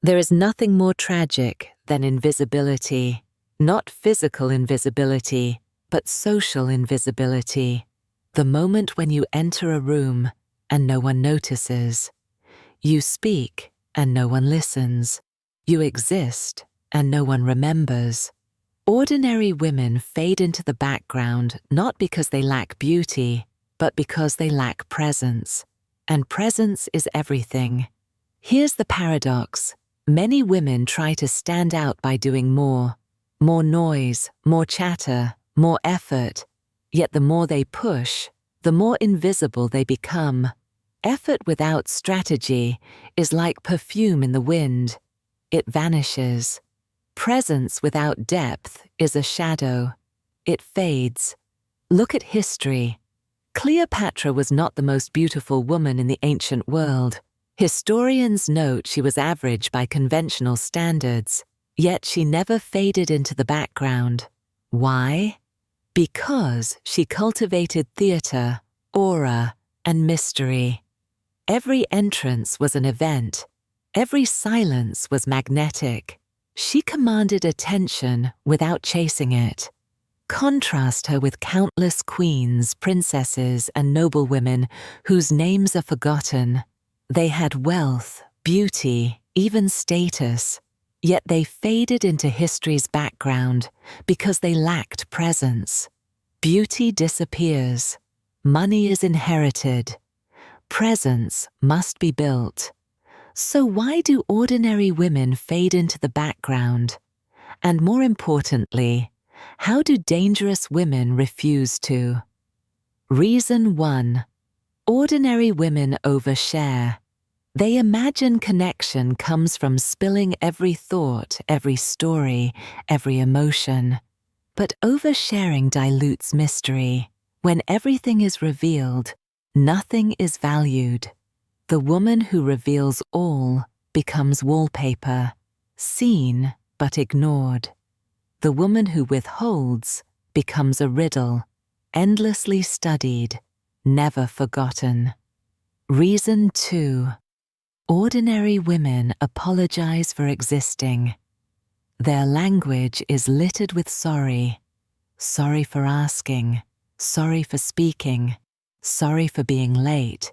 There is nothing more tragic than invisibility, not physical invisibility, but social invisibility. The moment when you enter a room and no one notices. You speak and no one listens. You exist and no one remembers. Ordinary women fade into the background not because they lack beauty, but because they lack presence. And presence is everything. Here's the paradox. Many women try to stand out by doing more. More noise, more chatter, more effort. Yet the more they push, the more invisible they become. Effort without strategy is like perfume in the wind. It vanishes. Presence without depth is a shadow. It fades. Look at history. Cleopatra was not the most beautiful woman in the ancient world. Historians note she was average by conventional standards, yet she never faded into the background. Why? Because she cultivated theater, aura, and mystery. Every entrance was an event. Every silence was magnetic. She commanded attention without chasing it. Contrast her with countless queens, princesses, and noblewomen whose names are forgotten. They had wealth, beauty, even status, yet they faded into history's background because they lacked presence. Beauty disappears. Money is inherited. Presence must be built. So why do ordinary women fade into the background? And more importantly, how do dangerous women refuse to? Reason 1. Ordinary women overshare. They imagine connection comes from spilling every thought, every story, every emotion. But oversharing dilutes mystery. When everything is revealed, nothing is valued. The woman who reveals all becomes wallpaper, seen but ignored. The woman who withholds becomes a riddle, endlessly studied, never forgotten. Reason 2. Ordinary women apologize for existing. Their language is littered with sorry. Sorry for asking, sorry for speaking, sorry for being late.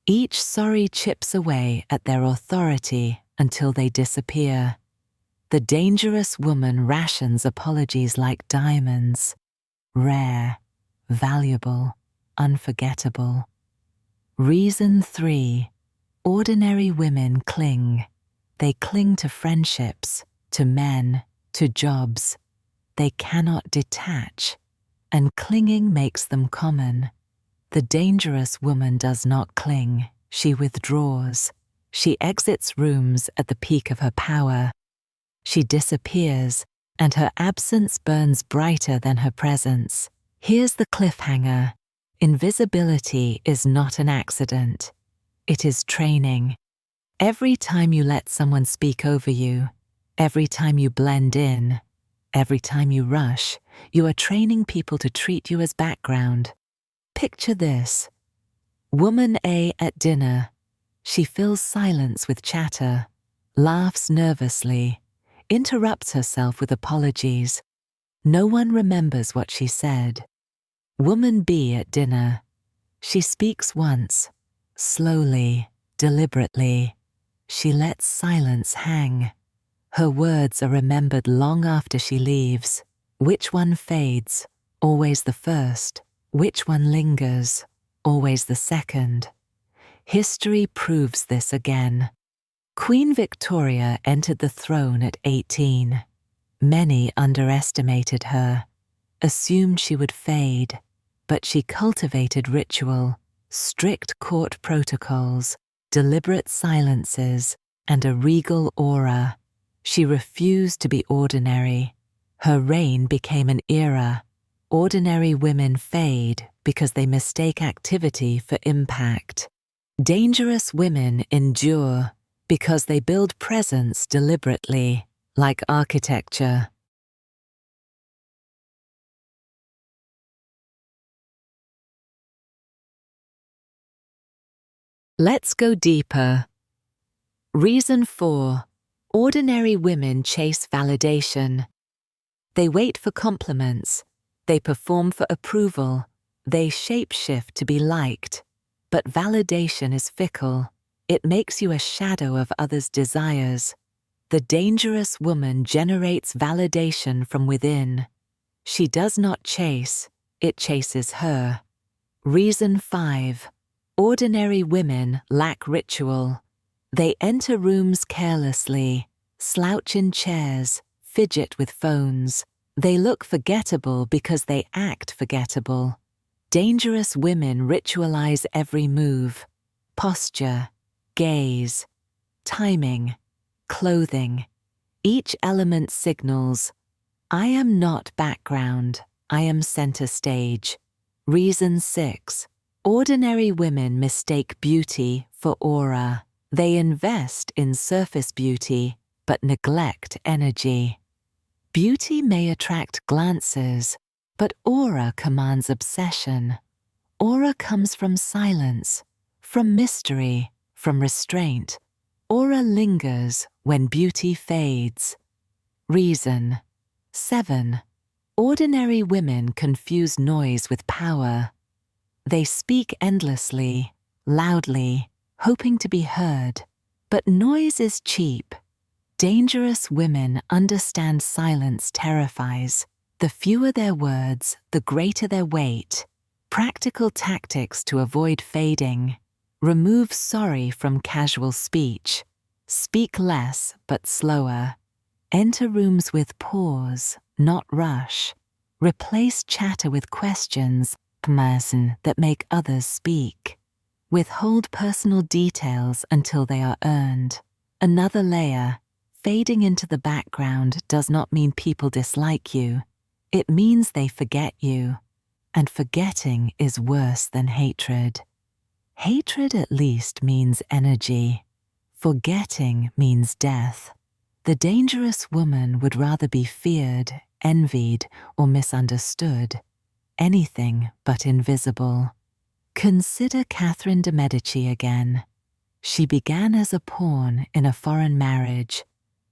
Each sorry chips away at their authority until they disappear. The dangerous woman rations apologies like diamonds, rare, valuable, unforgettable. Reason 3. Ordinary women cling. They cling to friendships, to men, to jobs. They cannot detach, and clinging makes them common. The dangerous woman does not cling, she withdraws. She exits rooms at the peak of her power. She disappears, and her absence burns brighter than her presence. Here's the cliffhanger. Invisibility is not an accident. It is training. Every time you let someone speak over you, every time you blend in, every time you rush, you are training people to treat you as background. Picture this. Woman A at dinner. She fills silence with chatter, laughs nervously, interrupts herself with apologies. No one remembers what she said. Woman B at dinner. She speaks once, slowly, deliberately. She lets silence hang. Her words are remembered long after she leaves. Which one fades? Always the first. Which one lingers? Always the second. History proves this again. Queen Victoria entered the throne at 18. Many underestimated her, assumed she would fade, but she cultivated ritual, strict court protocols, deliberate silences, and a regal aura. She refused to be ordinary. Her reign became an era. Ordinary women fade because they mistake activity for impact. Dangerous women endure because they build presence deliberately, like architecture. Let's go deeper. Reason 4. Ordinary women chase validation. They wait for compliments. They perform for approval. They shapeshift to be liked. But validation is fickle. It makes you a shadow of others' desires. The dangerous woman generates validation from within. She does not chase, it chases her. Reason 5. Ordinary women lack ritual. They enter rooms carelessly, slouch in chairs, fidget with phones. They look forgettable because they act forgettable. Dangerous women ritualize every move, posture, gaze, timing, clothing. Each element signals, I am not background, I am center stage. Reason 6. Ordinary women mistake beauty for aura. They invest in surface beauty, but neglect energy. Beauty may attract glances, but aura commands obsession. Aura comes from silence, from mystery, from restraint. Aura lingers when beauty fades. Reason 7. Ordinary women confuse noise with power. They speak endlessly, loudly, hoping to be heard. But noise is cheap. Dangerous women understand silence terrifies. The fewer their words, the greater their weight. Practical tactics to avoid fading. Remove sorry from casual speech. Speak less but slower. Enter rooms with pause, not rush. Replace chatter with questions that make others speak. Withhold personal details until they are earned. Another layer. Fading into the background does not mean people dislike you. It means they forget you. And forgetting is worse than hatred. Hatred at least means energy. Forgetting means death. The dangerous woman would rather be feared, envied, or misunderstood. Anything but invisible. Consider Catherine de Medici again. She began as a pawn in a foreign marriage.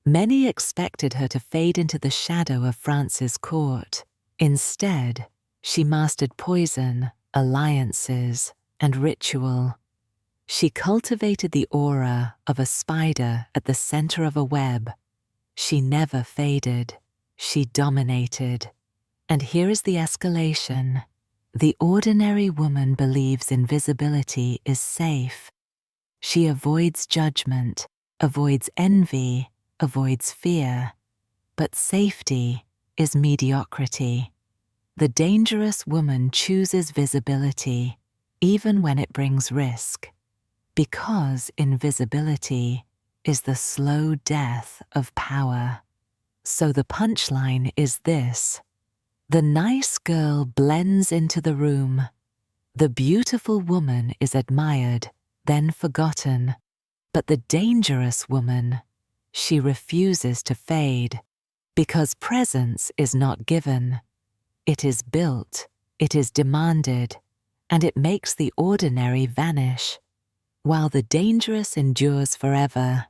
Many expected her to fade into the shadow of France's court. Instead, she mastered poison, alliances, and ritual. She cultivated the aura of a spider at the center of a web. She never faded. She dominated. And here is the escalation. The ordinary woman believes invisibility is safe. She avoids judgment, avoids envy, avoids fear. But safety is mediocrity. The dangerous woman chooses visibility, even when it brings risk, because invisibility is the slow death of power. So the punchline is this. The nice girl blends into the room. The beautiful woman is admired, then forgotten. But the dangerous woman, she refuses to fade, because presence is not given. It is built, it is demanded, and it makes the ordinary vanish. While the dangerous endures forever,